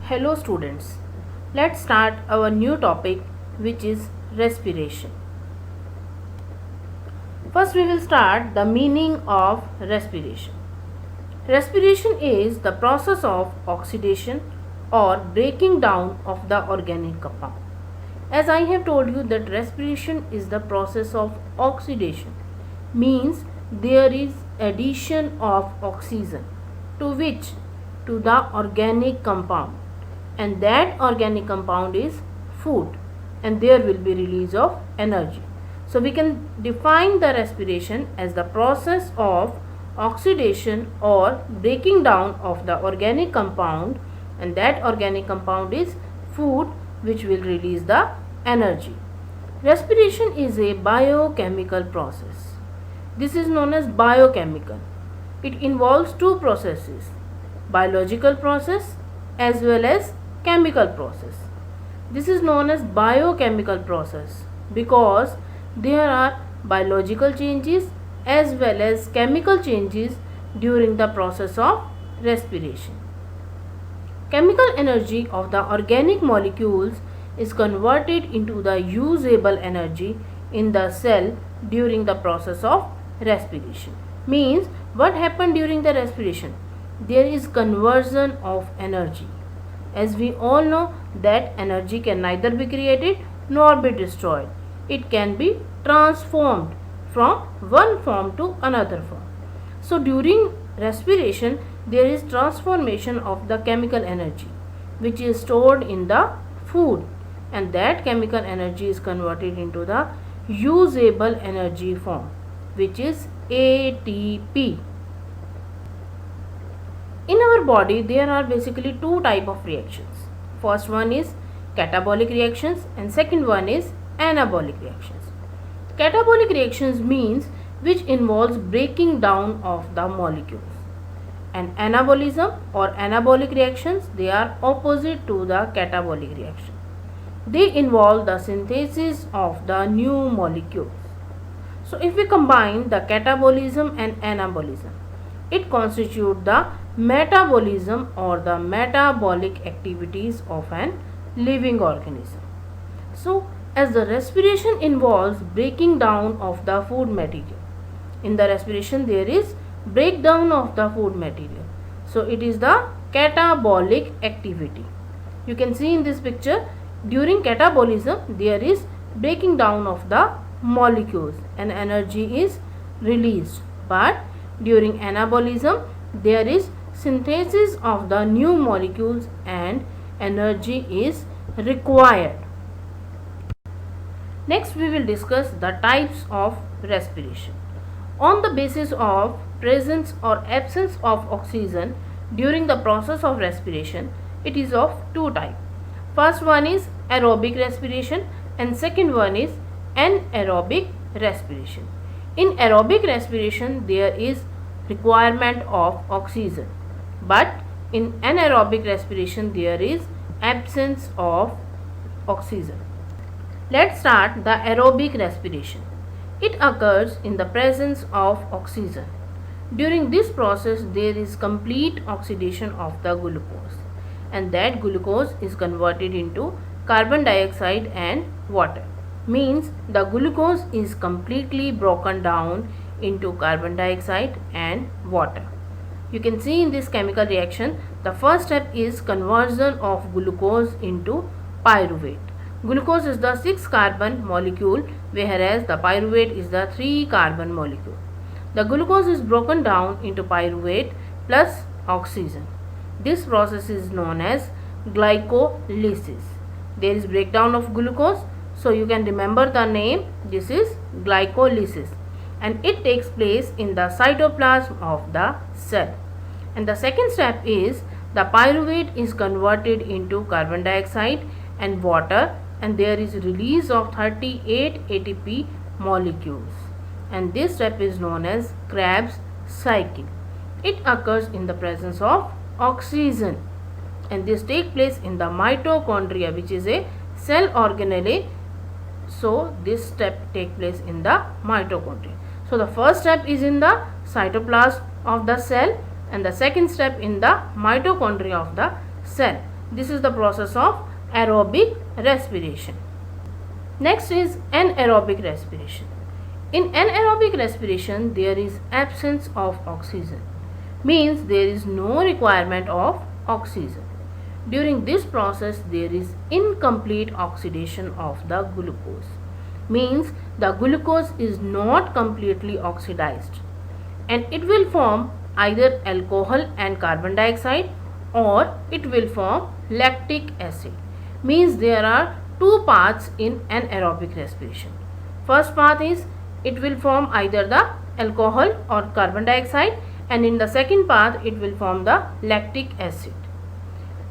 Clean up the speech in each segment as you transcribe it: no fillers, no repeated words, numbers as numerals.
Hello students, let's start our new topic which is respiration. First we will start the meaning of respiration. Respiration is the process of oxidation or breaking down of the organic compound. As I have told you that respiration is the process of oxidation, means there is addition of oxygen to which? To the organic compound, and that organic compound is food, and there will be release of energy. So we can define the respiration as the process of oxidation or breaking down of the organic compound, and that organic compound is food which will release the energy. Respiration is a biochemical process. This is known as biochemical. It involves two processes, biological process as well as chemical process. This is known as biochemical process because there are biological changes as well as chemical changes during the process of respiration. Chemical energy of the organic molecules is converted into the usable energy in the cell during the process of respiration. Means what happened during the respiration? There is conversion of energy. As we all know that energy can neither be created nor be destroyed. It can be transformed from one form to another form. So during respiration there is transformation of the chemical energy which is stored in the food, and that chemical energy is converted into the usable energy form which is ATP. In our body there are basically two type of reactions. First one is catabolic reactions and second one is anabolic reactions. Catabolic reactions means which involves breaking down of the molecules, and anabolism or anabolic reactions, they are opposite to the catabolic reaction. They involve the synthesis of the new molecules. So if we combine the catabolism and anabolism, it constitutes the metabolism or the metabolic activities of an living organism. So as the respiration involves breaking down of the food material, in the respiration there is breakdown of the food material, so it is the catabolic activity. You can see in this picture, during catabolism there is breaking down of the molecules and energy is released, but during anabolism there is synthesis of the new molecules and energy is required. Next we will discuss the types of respiration. On the basis of presence or absence of oxygen during the process of respiration, it is of two types. First one is aerobic respiration and second one is anaerobic respiration. In aerobic respiration there is requirement of oxygen, but in anaerobic respiration there is absence of oxygen. Let's start the aerobic respiration. It occurs in the presence of oxygen. During this process there is complete oxidation of the glucose, and that glucose is converted into carbon dioxide and water. Means the glucose is completely broken down into carbon dioxide and water. You can see in this chemical reaction, the first step is conversion of glucose into pyruvate. Glucose is the 6 carbon molecule, whereas the pyruvate is the 3 carbon molecule. The glucose is broken down into pyruvate plus oxygen. This process is known as glycolysis. There is breakdown of glucose, so you can remember the name, this is glycolysis, and it takes place in the cytoplasm of the cell. And the second step is the pyruvate is converted into carbon dioxide and water, and there is release of 38 ATP molecules, and this step is known as Krebs cycle. It occurs in the presence of oxygen, and this takes place in the mitochondria, which is a cell organelle. So this step takes place in the mitochondria. So the first step is in the cytoplasm of the cell and the second step in the mitochondria of the cell. This is the process of aerobic respiration. Next is anaerobic respiration. In anaerobic respiration, there is absence of oxygen, means there is no requirement of oxygen. During this process, there is incomplete oxidation of the glucose, means the glucose is not completely oxidized, and it will form either alcohol and carbon dioxide, or it will form lactic acid, means there are two paths in anaerobic respiration. First path is it will form either the alcohol or carbon dioxide, and in the second path it will form the lactic acid.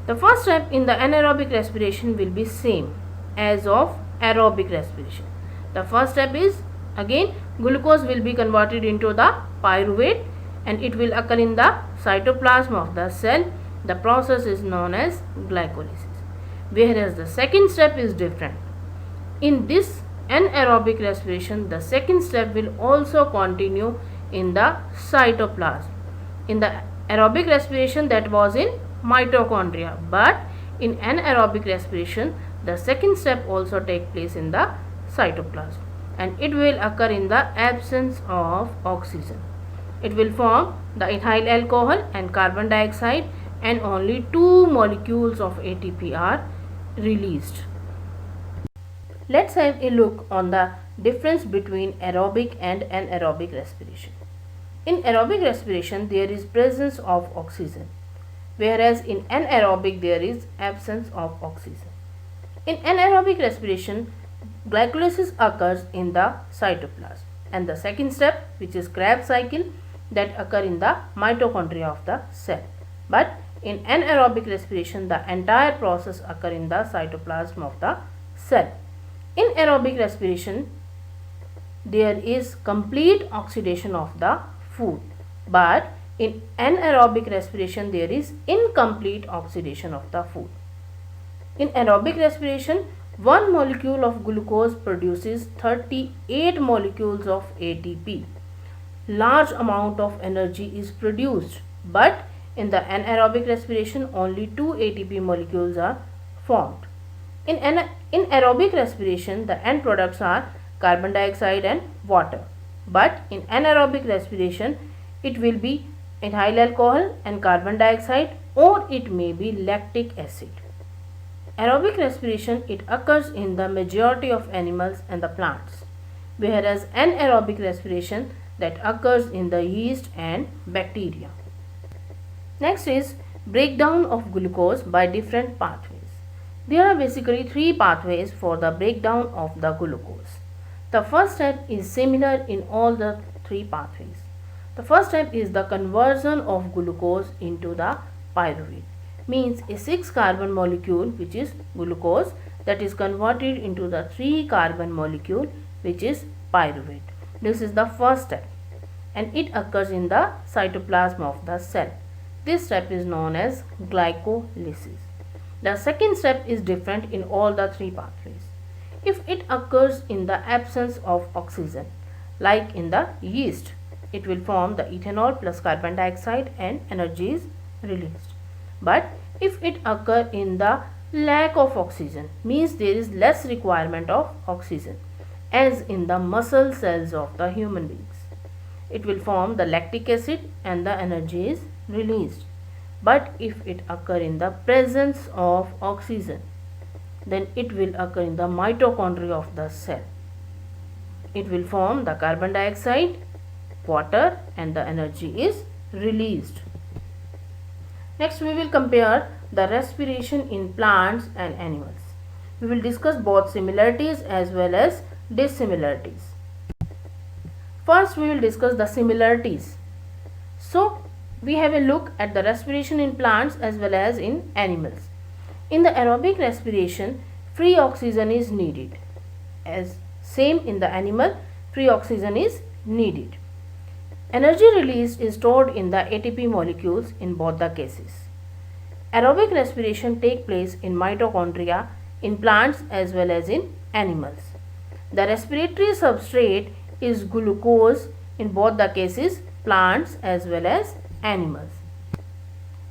The first step in the anaerobic respiration will be same as of aerobic respiration. The first step is again glucose will be converted into the pyruvate, and it will occur in the cytoplasm of the cell. The process is known as glycolysis. Whereas the second step is different. In this anaerobic respiration, the second step will also continue in the cytoplasm. In the aerobic respiration, that was in mitochondria, but in anaerobic respiration, the second step also take place in the cytoplasm, and it will occur in the absence of oxygen. It will form the ethyl alcohol and carbon dioxide, and only two molecules of ATP are released. Let's have a look on the difference between aerobic and anaerobic respiration. In aerobic respiration, there is presence of oxygen, whereas in anaerobic there is absence of oxygen. In anaerobic respiration, glycolysis occurs in the cytoplasm, and the second step, which is Krebs cycle, that occur in the mitochondria of the cell. But in anaerobic respiration, the entire process occur in the cytoplasm of the cell. In aerobic respiration, there is complete oxidation of the food, but in anaerobic respiration, there is incomplete oxidation of the food. In aerobic respiration, one molecule of glucose produces 38 molecules of ATP. Large amount of energy is produced, but in the anaerobic respiration, only 2 ATP molecules are formed. In aerobic respiration, the end products are carbon dioxide and water, but in anaerobic respiration, it will be ethyl alcohol and carbon dioxide, or it may be lactic acid. Aerobic respiration, it occurs in the majority of animals and the plants, whereas anaerobic respiration, that occurs in the yeast and bacteria. Next is breakdown of glucose by different pathways. There are basically three pathways for the breakdown of the glucose. The first step is similar in all the three pathways. The first step is the conversion of glucose into the pyruvate, means a 6 carbon molecule, which is glucose, that is converted into the 3 carbon molecule, which is pyruvate. This is the first step, and it occurs in the cytoplasm of the cell. This step is known as glycolysis. The second step is different in all the three pathways. If it occurs in the absence of oxygen, like in the yeast, it will form the ethanol plus carbon dioxide and energy is released. But if it occurs in the lack of oxygen, means there is less requirement of oxygen, as in the muscle cells of the human beings, it will form the lactic acid and the energy is released. But if it occur in the presence of oxygen, then it will occur in the mitochondria of the cell. It will form the carbon dioxide, water, and the energy is released. Next, we will compare the respiration in plants and animals. We will discuss both similarities as well as dissimilarities. First, we will discuss the similarities. So, we have a look at the respiration in plants as well as in animals. In the aerobic respiration, free oxygen is needed. As same in the animal, free oxygen is needed. Energy released is stored in the ATP molecules in both the cases. Aerobic respiration takes place in mitochondria in plants as well as in animals. The respiratory substrate is glucose in both the cases, plants as well as animals.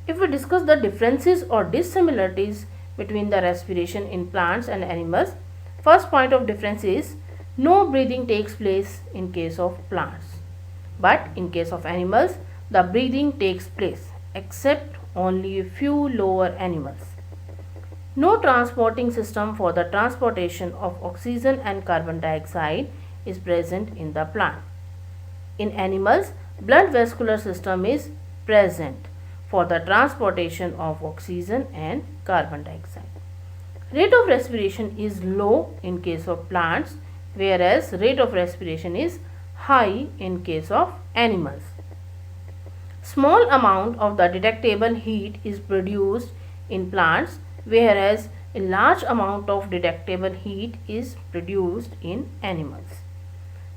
If we discuss the differences or dissimilarities between the respiration in plants and animals, first point of difference is no breathing takes place in case of plants. But in case of animals, the breathing takes place except only a few lower animals. No transporting system for the transportation of oxygen and carbon dioxide is present in the plant. In animals, blood vascular system is present for the transportation of oxygen and carbon dioxide. Rate of respiration is low in case of plants, whereas rate of respiration is high in case of animals. Small amount of the detectable heat is produced in plants, whereas a large amount of detectable heat is produced in animals.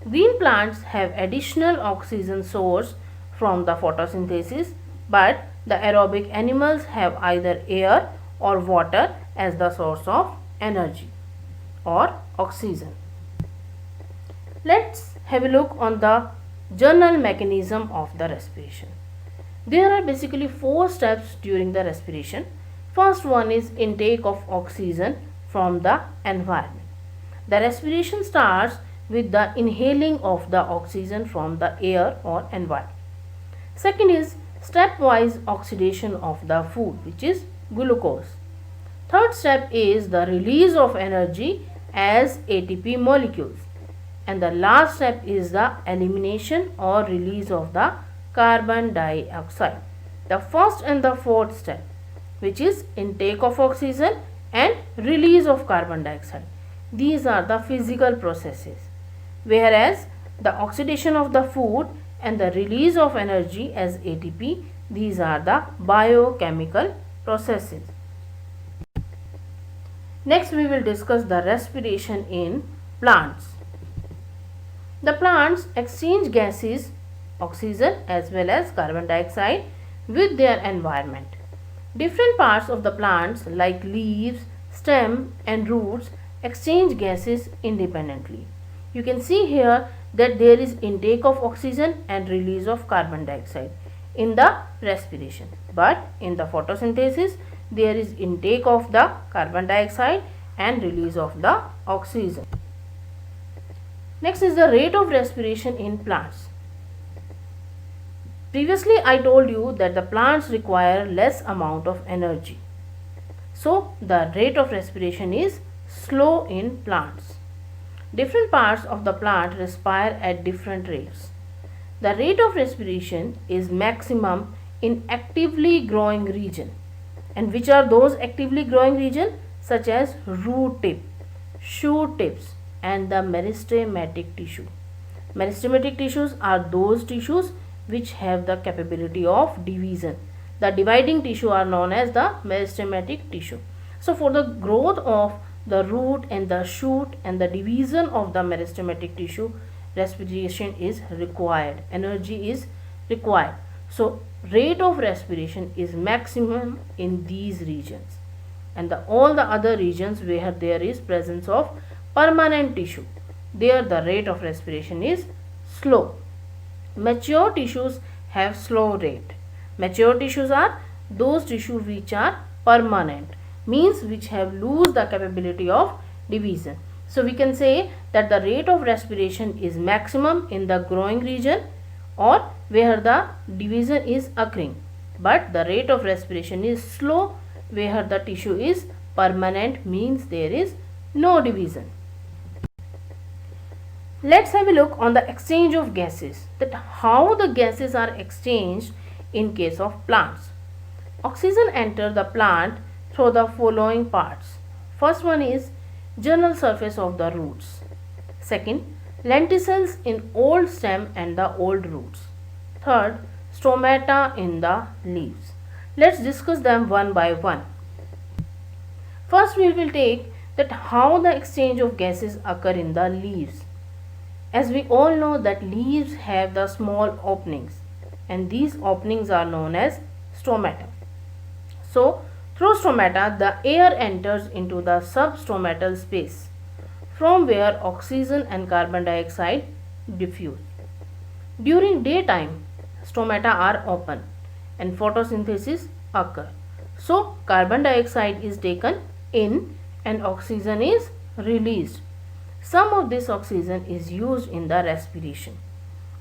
Green plants have additional oxygen source from the photosynthesis, but the aerobic animals have either air or water as the source of energy or oxygen. Let's have a look on the general mechanism of the respiration. There are basically 4 steps during the respiration. First one is intake of oxygen from the environment. The respiration starts with the inhaling of the oxygen from the air or environment. Second is stepwise oxidation of the food, which is glucose. Third step is the release of energy as ATP molecules. And the last step is the elimination or release of the carbon dioxide. The first and the fourth step, which is intake of oxygen and release of carbon dioxide. These are the physical processes, whereas the oxidation of the food and the release of energy as ATP, these are the biochemical processes. Next we will discuss the respiration in plants. The plants exchange gases, oxygen as well as carbon dioxide with their environment. Different parts of the plants like leaves, stem and roots exchange gases independently. You can see here that there is intake of oxygen and release of carbon dioxide in the respiration. But in the photosynthesis, there is intake of the carbon dioxide and release of the oxygen. Next is the rate of respiration in plants. Previously I told you that the plants require less amount of energy. So the rate of respiration is slow in plants. Different parts of the plant respire at different rates. The rate of respiration is maximum in actively growing region. And which are those actively growing region? Such as root tip, shoot tips and the meristematic tissue. Meristematic tissues are those tissues which have the capability of division. The dividing tissue are known as the meristematic tissue. So for the growth of the root and the shoot and the division of the meristematic tissue, respiration is required, energy is required. So rate of respiration is maximum in these regions, and all the other regions where there is presence of permanent tissue, there the rate of respiration is slow. Mature tissues have slow rate. Mature tissues are those tissues which are permanent, means which have lose the capability of division. So we can say that the rate of respiration is maximum in the growing region or where the division is occurring, but the rate of respiration is slow where the tissue is permanent, means there is no division. Let's have a look on the exchange of gases, that how the gases are exchanged in case of plants. Oxygen enter the plant through the following parts. First one is general surface of the roots. Second, lenticels in old stem and the old roots. Third, stomata in the leaves. Let's discuss them one by one. First we will take that how the exchange of gases occur in the leaves. As we all know that leaves have the small openings, and these openings are known as stomata. So through stomata the air enters into the substomatal space from where oxygen and carbon dioxide diffuse. During daytime stomata are open and photosynthesis occur. So carbon dioxide is taken in and oxygen is released. Some of this oxygen is used in the respiration.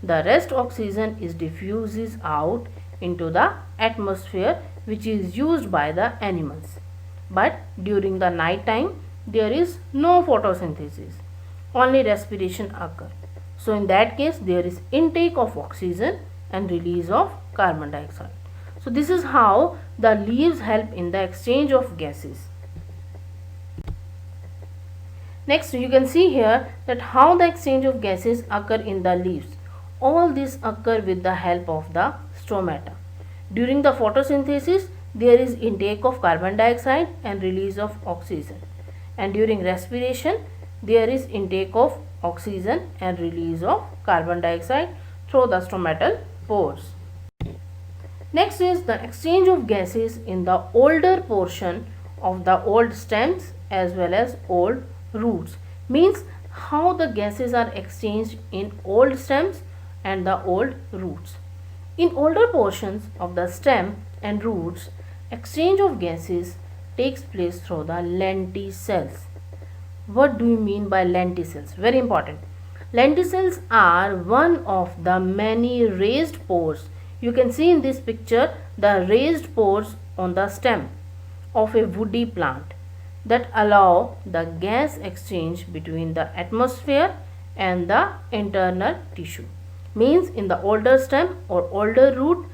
The rest oxygen is diffuses out into the atmosphere, which is used by the animals. But during the night time there is no photosynthesis, only respiration occur. So in that case there is intake of oxygen and release of carbon dioxide. So this is how the leaves help in the exchange of gases. Next you can see here that how the exchange of gases occur in the leaves. All this occur with the help of the stomata. During the photosynthesis there is intake of carbon dioxide and release of oxygen, and during respiration there is intake of oxygen and release of carbon dioxide through the stomatal pores. Next is the exchange of gases in the older portion of the old stems as well as old roots. Means how the gases are exchanged in old stems and the old roots. In older portions of the stem and roots, exchange of gases takes place through the lenticels. What do you mean by lenticels? Very important. Lenticels are one of the many raised pores. You can see in this picture the raised pores on the stem of a woody plant that allow the gas exchange between the atmosphere and the internal tissue. Means in the older stem or older root,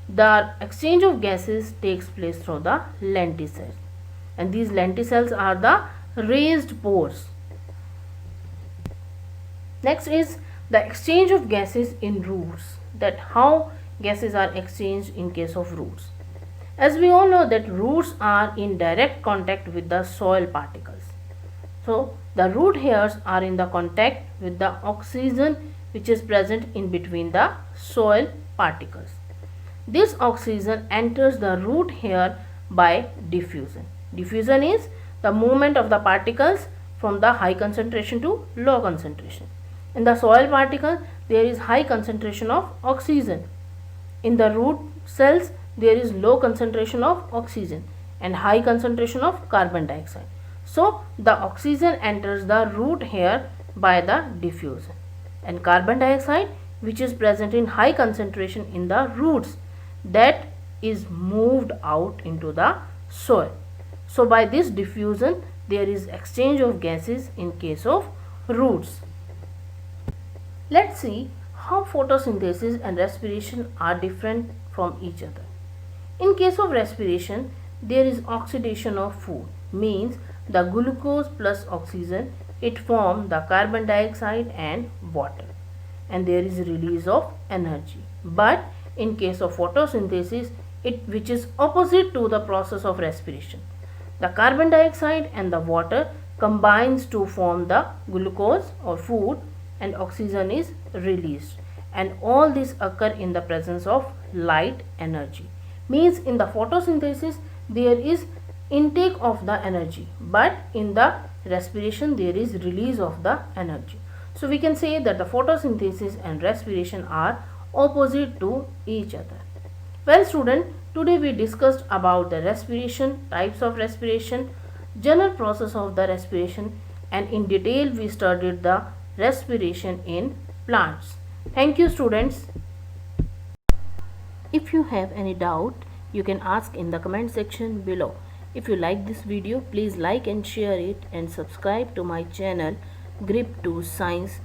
the exchange of gases takes place through the lenticels, and these lenticels are the raised pores. Next is the exchange of gases in roots, that how gases are exchanged in case of roots. As we all know that roots are in direct contact with the soil particles. So the root hairs are in the contact with the oxygen which is present in between the soil particles. This oxygen enters the root hair by diffusion. Diffusion is the movement of the particles from the high concentration to low concentration. In the soil particle there is high concentration of oxygen. In the root cells there is low concentration of oxygen and high concentration of carbon dioxide. So the oxygen enters the root hair by the diffusion, and carbon dioxide which is present in high concentration in the roots, that is moved out into the soil. So by this diffusion there is exchange of gases in case of roots. Let's see how photosynthesis and respiration are different from each other. In case of respiration, there is oxidation of food, means the glucose plus oxygen, it form the carbon dioxide and water, and there is release of energy. But in case of photosynthesis, which is opposite to the process of respiration, the carbon dioxide and the water combines to form the glucose or food, and oxygen is released, and all this occur in the presence of light energy. Means in the photosynthesis there is intake of the energy, but in the respiration there is release of the energy. So we can say that the photosynthesis and respiration are opposite to each other. Well student, today we discussed about the respiration, types of respiration, general process of the respiration, and in detail we studied the respiration in plants. Thank you students. If you have any doubt, you can ask in the comment section below. If you like this video, please like and share it, and subscribe to my channel Grip 2 Science